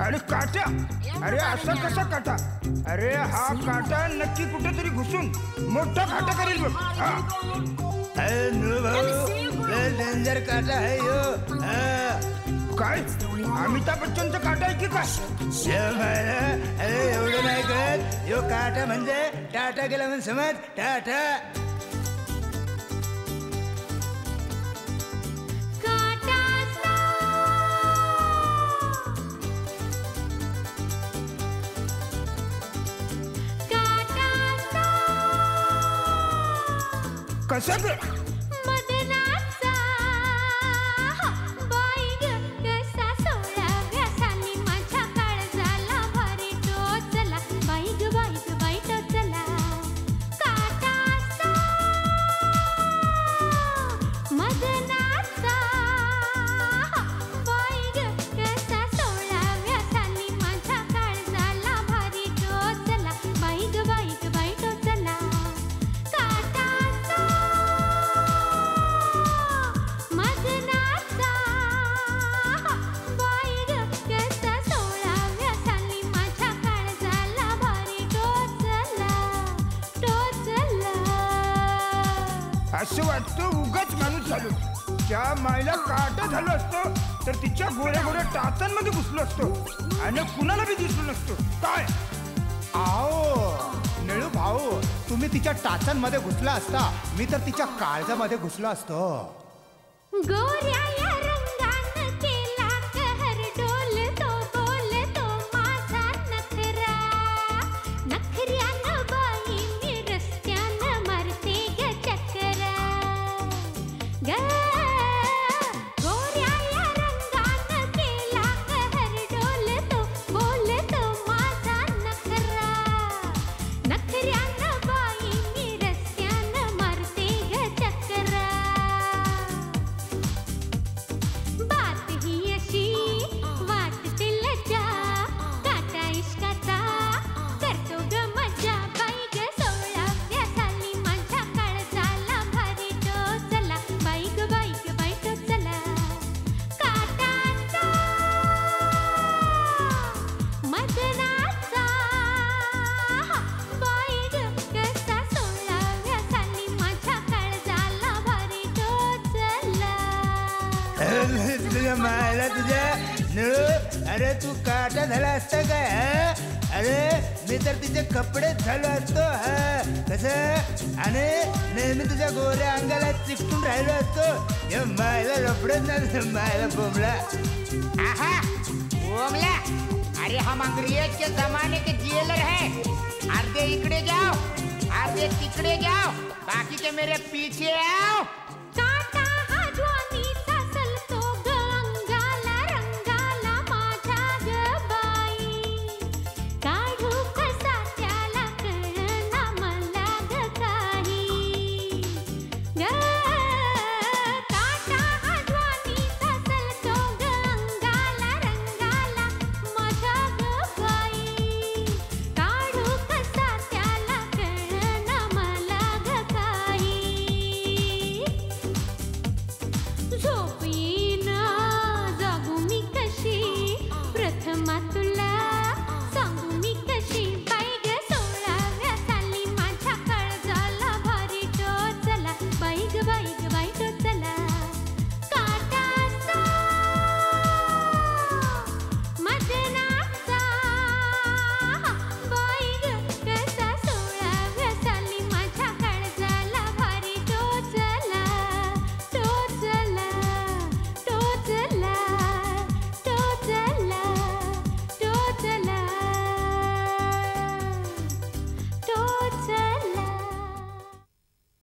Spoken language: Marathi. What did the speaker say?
अरे काटा, अरे असा कसा काटा? अरे हा काटा नक्की कुठेतरी घुसून मोठा घाटा करेल बघ. डेंजर काटा है यो. काय अमिताभ बच्चनचा काटा आहे की काय? अरे एवढं नाही कळत. यो काटा म्हणजे टाटा गेला म्हणून समज. टाटा कसं ग? मदनाचा बाई ग कसा 16व्या साली माझ्या काळजाला भारी टोचला. बाई ग बाई टोचला काटाचा. मदनाचा बाई ग कसा 16व्या साली माझ्या काळजाला भारी टोचला. बाई ग बाई टोचला असं वाटतं उगाच माणूस झालो. त्या मायला काटा झालो असतो तर तिच्या गोऱ्या गोऱ्या टाचांमध्ये घुसलो असतो आणि कुणाला बी दिसलो नसतो. काय आओ निळू भाऊ, तुम्ही तिच्या टाचांमध्ये घुसला असता, मी तर तिच्या काळजामध्ये घुसलो असतो. गोऱ्या या रंगानं केला कहर डोलतो बोलतो माझा नखरा. नखऱ्यानं बाई मी रस्त्यानं मारते ग चक्रा. गोऱ्या या रंगानं केला कहर डोलतो बोलतो माझा नखरा. नखऱ्यानं बाई मी रस्त्यानं मारते ग चक्रा. बात ही अशी वाटते लज्जा. काटा इश्काचा करतो ग मजा. बाई ग 16व्या साली माझ्या काळजाला भारी टोचला. बाई ग बाई टोचला काटाचा. मदनाचा बाई ग कसा 16व्या साली माझ्या काळजाला भारी टोचला. तुझ्या मायला तुझ्या निळू. अरे तू काटा झाला असता काय? अरे मी तर तिचे कपडेच झालो असतो. कसं आणि नेहमी तुझ्या गोऱ्या अंगाला चिकटून राहिलो असतो. या मायला रपडत ना मायला बोंबला. आहा बोमला. अरे हम अंग्रेज के जमाने के जेलर हैं. आधे इकडे जाओ आधे तिकडे जाओ बाकी के मेरे पीछे आओ.